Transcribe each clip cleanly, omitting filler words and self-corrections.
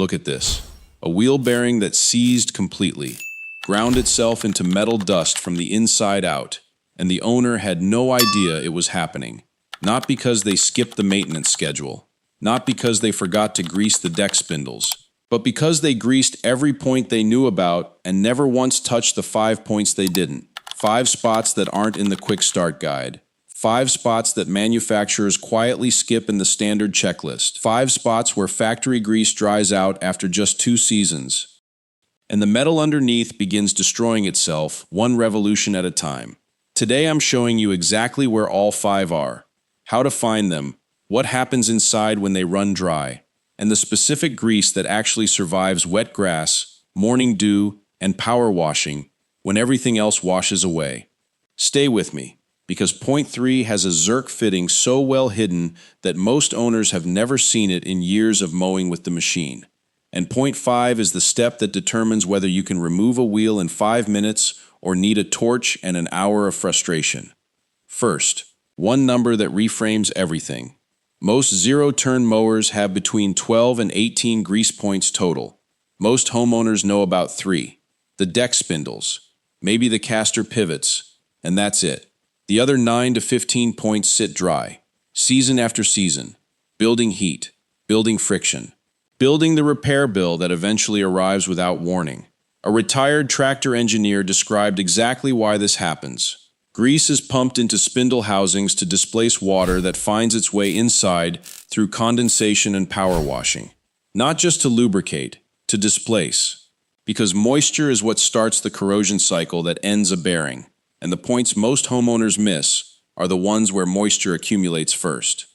Look at this. A wheel bearing that seized completely, ground itself into metal dust from the inside out, and the owner had no idea it was happening. Not because they skipped the maintenance schedule, not because they forgot to grease the deck spindles, but because they greased every point they knew about and never once touched the 5 points they didn't. 5 spots that aren't in the quick start guide. 5 spots that manufacturers quietly skip in the standard checklist. 5 spots where factory grease dries out after just 2 seasons. And the metal underneath begins destroying itself, one revolution at a time. Today I'm showing you exactly where all 5 are, how to find them, what happens inside when they run dry, and the specific grease that actually survives wet grass, morning dew, and power washing when everything else washes away. Stay with me, because point 3 has a zerk fitting so well hidden that most owners have never seen it in years of mowing with the machine. And point 5 is the step that determines whether you can remove a wheel in 5 minutes or need a torch and an hour of frustration. First, one number that reframes everything. Most zero-turn mowers have between 12 and 18 grease points total. Most homeowners know about 3. The deck spindles, maybe the caster pivots, and that's it. The other 9 to 15 points sit dry, season after season, building heat, building friction, building the repair bill that eventually arrives without warning. A retired tractor engineer described exactly why this happens. Grease is pumped into spindle housings to displace water that finds its way inside through condensation and power washing. Not just to lubricate, to displace. Because moisture is what starts the corrosion cycle that ends a bearing, and the points most homeowners miss are the ones where moisture accumulates first.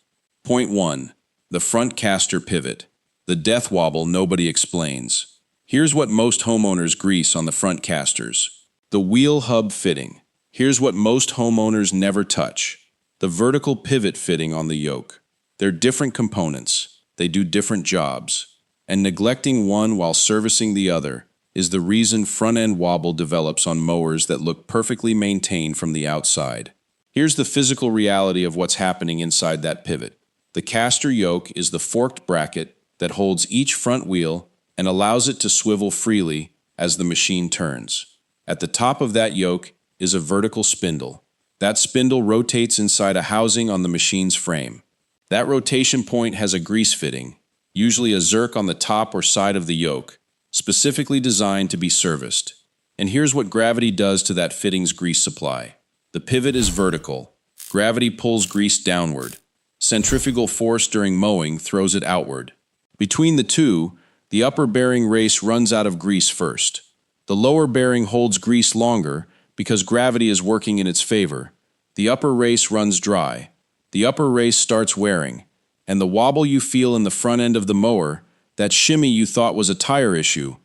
Point 1. The front caster pivot. The death wobble nobody explains. Here's what most homeowners grease on the front casters. The wheel hub fitting. Here's what most homeowners never touch. The vertical pivot fitting on the yoke. They're different components. They do different jobs. And neglecting one while servicing the other is the reason front-end wobble develops on mowers that look perfectly maintained from the outside. Here's the physical reality of what's happening inside that pivot. The caster yoke is the forked bracket that holds each front wheel and allows it to swivel freely as the machine turns. At the top of that yoke is a vertical spindle. That spindle rotates inside a housing on the machine's frame. That rotation point has a grease fitting, usually a zerk on the top or side of the yoke, specifically designed to be serviced. And here's what gravity does to that fitting's grease supply. The pivot is vertical. Gravity pulls grease downward. Centrifugal force during mowing throws it outward. Between the two, the upper bearing race runs out of grease first. The lower bearing holds grease longer because gravity is working in its favor. The upper race runs dry. The upper race starts wearing. And the wobble you feel in the front end of the mower, that shimmy you thought was a tire issue,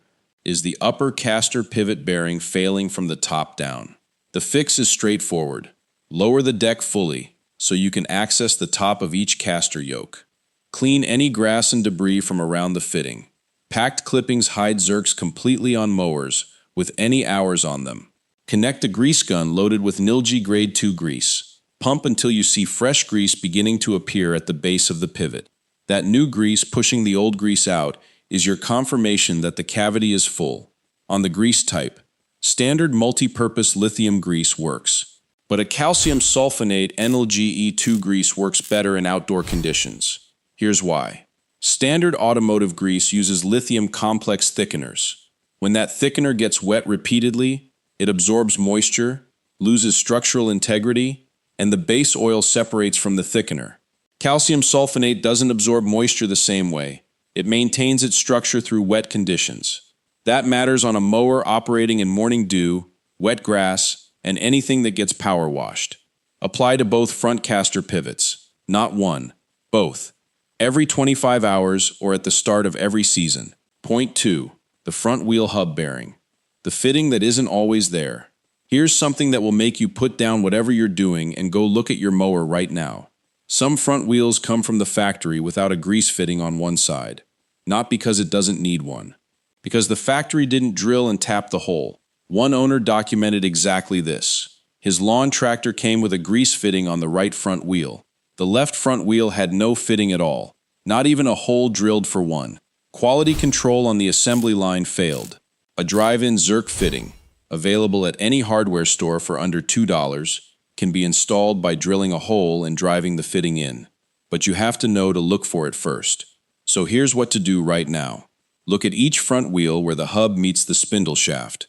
is the upper caster pivot bearing failing from the top down. The fix is straightforward. Lower the deck fully so you can access the top of each caster yoke. Clean any grass and debris from around the fitting. Packed clippings hide zerks completely on mowers with any hours on them. Connect a grease gun loaded with Nilgi Grade 2 grease. Pump until you see fresh grease beginning to appear at the base of the pivot. That new grease pushing the old grease out is your confirmation that the cavity is full. On the grease type, standard multi-purpose lithium grease works, but a calcium sulfonate NLGE2 grease works better in outdoor conditions. Here's why. Standard automotive grease uses lithium complex thickeners. When that thickener gets wet repeatedly, it absorbs moisture, loses structural integrity, and the base oil separates from the thickener. Calcium sulfonate doesn't absorb moisture the same way. It maintains its structure through wet conditions. That matters on a mower operating in morning dew, wet grass, and anything that gets power washed. Apply to both front caster pivots. Not one, both. Every 25 hours or at the start of every season. Point 2. The front wheel hub bearing. The fitting that isn't always there. Here's something that will make you put down whatever you're doing and go look at your mower right now. Some front wheels come from the factory without a grease fitting on one side. Not because it doesn't need one. Because the factory didn't drill and tap the hole. One owner documented exactly this. His lawn tractor came with a grease fitting on the right front wheel. The left front wheel had no fitting at all. Not even a hole drilled for one. Quality control on the assembly line failed. A drive-in zerk fitting, available at any hardware store for under $2, can be installed by drilling a hole and driving the fitting in. But you have to know to look for it first. So here's what to do right now. Look at each front wheel where the hub meets the spindle shaft.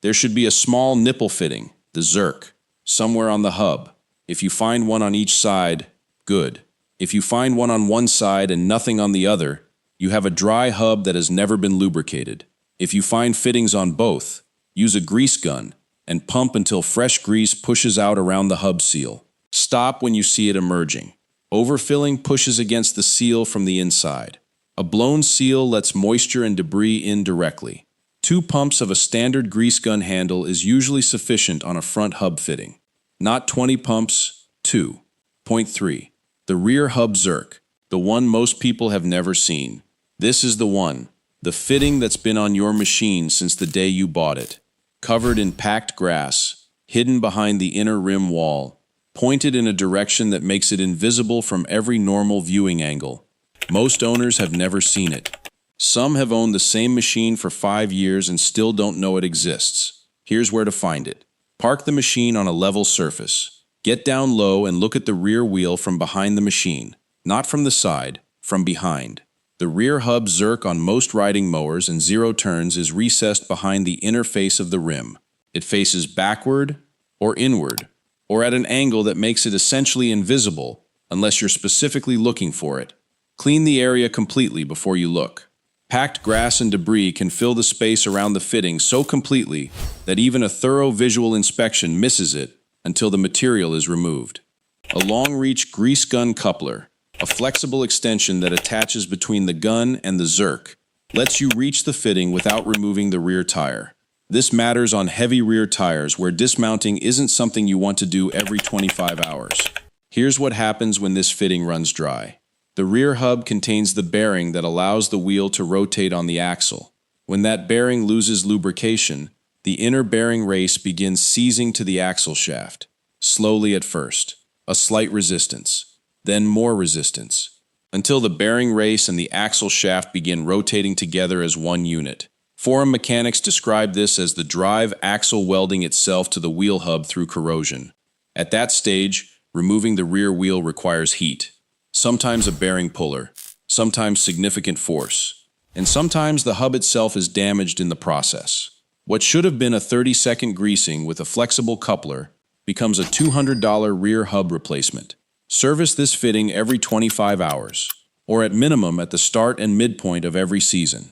There should be a small nipple fitting, the zerk, somewhere on the hub. If you find one on each side, good. If you find one on one side and nothing on the other, you have a dry hub that has never been lubricated. If you find fittings on both, use a grease gun and pump until fresh grease pushes out around the hub seal. Stop when you see it emerging. Overfilling pushes against the seal from the inside. A blown seal lets moisture and debris in directly. 2 pumps of a standard grease gun handle is usually sufficient on a front hub fitting. Not 20 pumps, 2. Point 3. The rear hub zerk, the one most people have never seen. This is the one, the fitting that's been on your machine since the day you bought it. Covered in packed grass, hidden behind the inner rim wall, pointed in a direction that makes it invisible from every normal viewing angle. Most owners have never seen it. Some have owned the same machine for 5 years and still don't know it exists. Here's where to find it. Park the machine on a level surface. Get down low and look at the rear wheel from behind the machine. Not from the side, from behind. The rear hub zerk on most riding mowers and zero turns is recessed behind the inner face of the rim. It faces backward or inward, or at an angle that makes it essentially invisible unless you're specifically looking for it. Clean the area completely before you look. Packed grass and debris can fill the space around the fitting so completely that even a thorough visual inspection misses it until the material is removed. A long-reach grease gun coupler, a flexible extension that attaches between the gun and the zerk, lets you reach the fitting without removing the rear tire. This matters on heavy rear tires where dismounting isn't something you want to do every 25 hours. Here's what happens when this fitting runs dry. The rear hub contains the bearing that allows the wheel to rotate on the axle. When that bearing loses lubrication, the inner bearing race begins seizing to the axle shaft. Slowly at first, a slight resistance, then more resistance, until the bearing race and the axle shaft begin rotating together as one unit. Forum mechanics describe this as the drive axle welding itself to the wheel hub through corrosion. At that stage, removing the rear wheel requires heat. Sometimes a bearing puller, sometimes significant force, and sometimes the hub itself is damaged in the process. What should have been a 30-second greasing with a flexible coupler becomes a $200 rear hub replacement. Service this fitting every 25 hours, or at minimum at the start and midpoint of every season.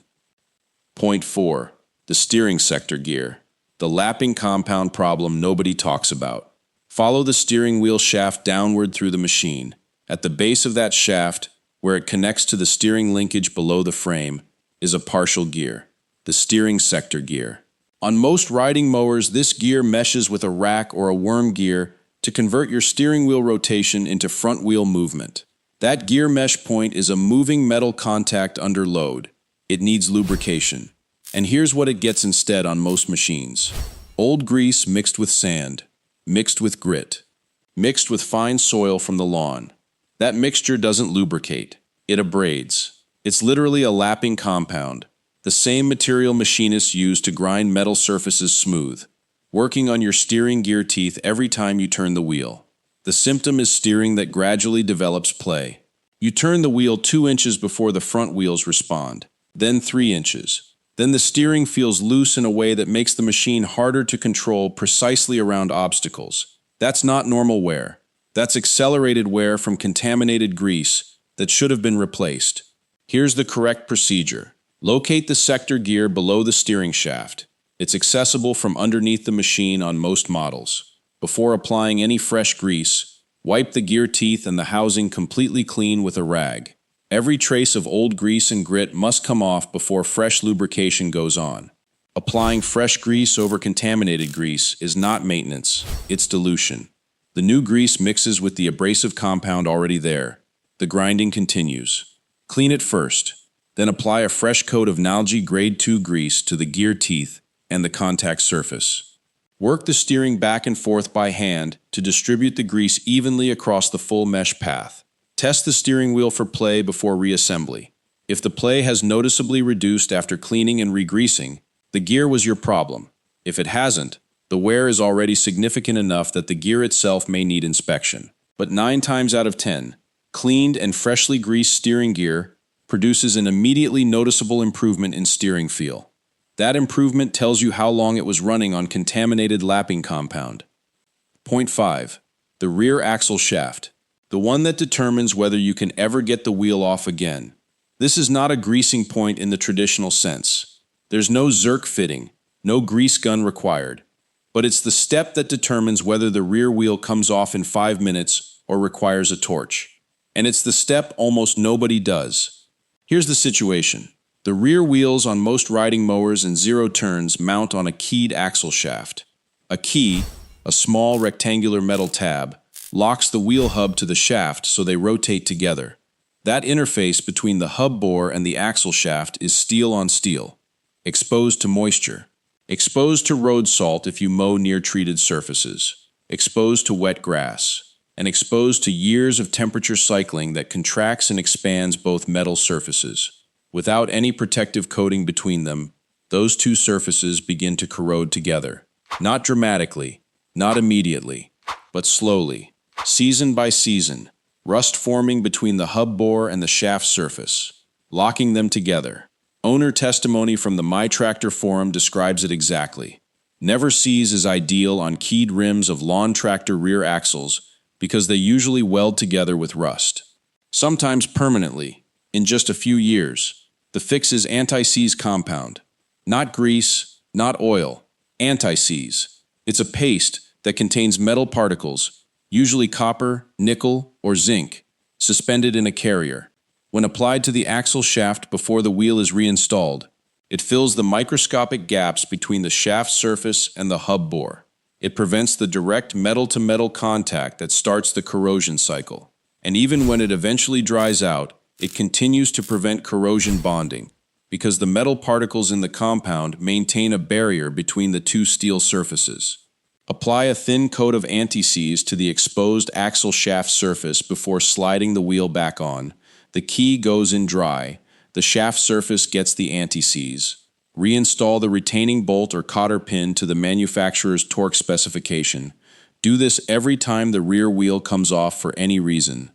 Point 4. The steering sector gear. The lapping compound problem nobody talks about. Follow the steering wheel shaft downward through the machine. At the base of that shaft, where it connects to the steering linkage below the frame, is a partial gear, the steering sector gear. On most riding mowers, this gear meshes with a rack or a worm gear to convert your steering wheel rotation into front wheel movement. That gear mesh point is a moving metal contact under load. It needs lubrication. And here's what it gets instead on most machines. Old grease mixed with sand, mixed with grit, mixed with fine soil from the lawn. That mixture doesn't lubricate, it abrades. It's literally a lapping compound, the same material machinists use to grind metal surfaces smooth, working on your steering gear teeth every time you turn the wheel. The symptom is steering that gradually develops play. You turn the wheel 2 inches before the front wheels respond, then 3 inches. Then the steering feels loose in a way that makes the machine harder to control precisely around obstacles. That's not normal wear. That's accelerated wear from contaminated grease that should have been replaced. Here's the correct procedure. Locate the sector gear below the steering shaft. It's accessible from underneath the machine on most models. Before applying any fresh grease, wipe the gear teeth and the housing completely clean with a rag. Every trace of old grease and grit must come off before fresh lubrication goes on. Applying fresh grease over contaminated grease is not maintenance, it's dilution. The new grease mixes with the abrasive compound already there. The grinding continues. Clean it first, then apply a fresh coat of Nalgene Grade 2 grease to the gear teeth and the contact surface. Work the steering back and forth by hand to distribute the grease evenly across the full mesh path. Test the steering wheel for play before reassembly. If the play has noticeably reduced after cleaning and re-greasing, the gear was your problem. If it hasn't, the wear is already significant enough that the gear itself may need inspection. But 9 times out of 10, cleaned and freshly greased steering gear produces an immediately noticeable improvement in steering feel. That improvement tells you how long it was running on contaminated lapping compound. Point 5. The rear axle shaft. The one that determines whether you can ever get the wheel off again. This is not a greasing point in the traditional sense. There's no zerk fitting, no grease gun required. But it's the step that determines whether the rear wheel comes off in 5 minutes or requires a torch. And it's the step almost nobody does. Here's the situation. The rear wheels on most riding mowers and zero turns mount on a keyed axle shaft. A key, a small rectangular metal tab, locks the wheel hub to the shaft so they rotate together. That interface between the hub bore and the axle shaft is steel on steel, exposed to moisture, exposed to road salt if you mow near treated surfaces, exposed to wet grass, and exposed to years of temperature cycling that contracts and expands both metal surfaces. Without any protective coating between them, those two surfaces begin to corrode together. Not dramatically, not immediately, but slowly, season by season, rust forming between the hub bore and the shaft surface, locking them together. Owner testimony from the My Tractor forum describes it exactly. Never Sees is ideal on keyed rims of lawn tractor rear axles because they usually weld together with rust. Sometimes permanently, in just a few years. The fix is anti-seize compound. Not grease, not oil. Anti-seize. It's a paste that contains metal particles, usually copper, nickel, or zinc, suspended in a carrier. When applied to the axle shaft before the wheel is reinstalled, it fills the microscopic gaps between the shaft surface and the hub bore. It prevents the direct metal-to-metal contact that starts the corrosion cycle. And even when it eventually dries out, it continues to prevent corrosion bonding, because the metal particles in the compound maintain a barrier between the two steel surfaces. Apply a thin coat of anti-seize to the exposed axle shaft surface before sliding the wheel back on. The key goes in dry. The shaft surface gets the anti-seize. Reinstall the retaining bolt or cotter pin to the manufacturer's torque specification. Do this every time the rear wheel comes off for any reason,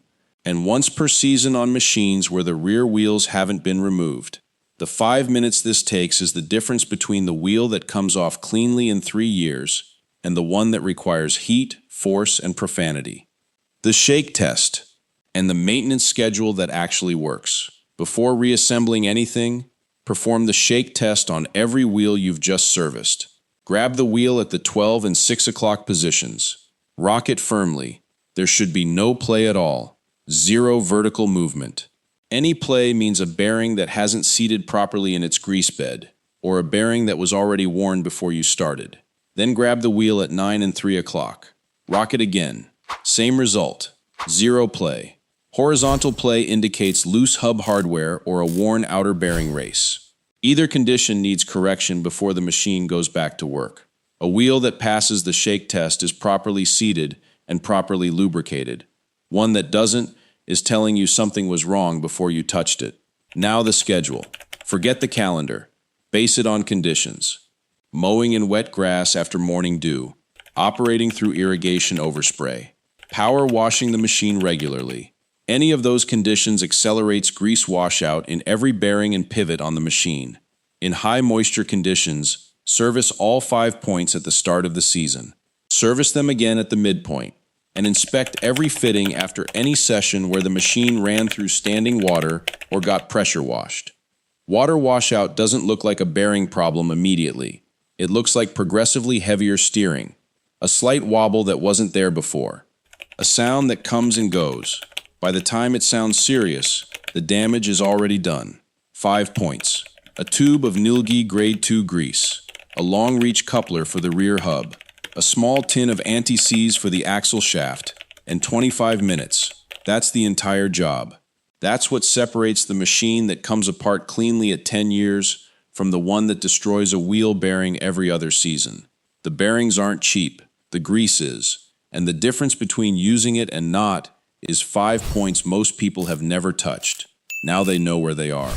and once per season on machines where the rear wheels haven't been removed. The 5 minutes this takes is the difference between the wheel that comes off cleanly in 3 years and the one that requires heat, force, and profanity. The shake test, and the maintenance schedule that actually works. Before reassembling anything, perform the shake test on every wheel you've just serviced. Grab the wheel at the 12 and 6 o'clock positions. Rock it firmly. There should be no play at all. Zero vertical movement. Any play means a bearing that hasn't seated properly in its grease bed, or a bearing that was already worn before you started. Then grab the wheel at 9 and 3 o'clock. Rock it again. Same result. Zero play. Horizontal play indicates loose hub hardware or a worn outer bearing race. Either condition needs correction before the machine goes back to work. A wheel that passes the shake test is properly seated and properly lubricated. One that doesn't is telling you something was wrong before you touched it. Now the schedule. Forget the calendar. Base it on conditions. Mowing in wet grass after morning dew, operating through irrigation overspray, power washing the machine regularly. Any of those conditions accelerates grease washout in every bearing and pivot on the machine. In high moisture conditions, service all 5 points at the start of the season. Service them again at the midpoint, and inspect every fitting after any session where the machine ran through standing water or got pressure washed. Water washout doesn't look like a bearing problem immediately. It looks like progressively heavier steering, a slight wobble that wasn't there before, a sound that comes and goes. By the time it sounds serious, the damage is already done. 5 points. A tube of Nilgi Grade 2 grease, a long-reach coupler for the rear hub, a small tin of anti-seize for the axle shaft, and 25 minutes. That's the entire job. That's what separates the machine that comes apart cleanly at 10 years from the one that destroys a wheel bearing every other season. The bearings aren't cheap, the grease is, and the difference between using it and not is 5 points most people have never touched. Now they know where they are.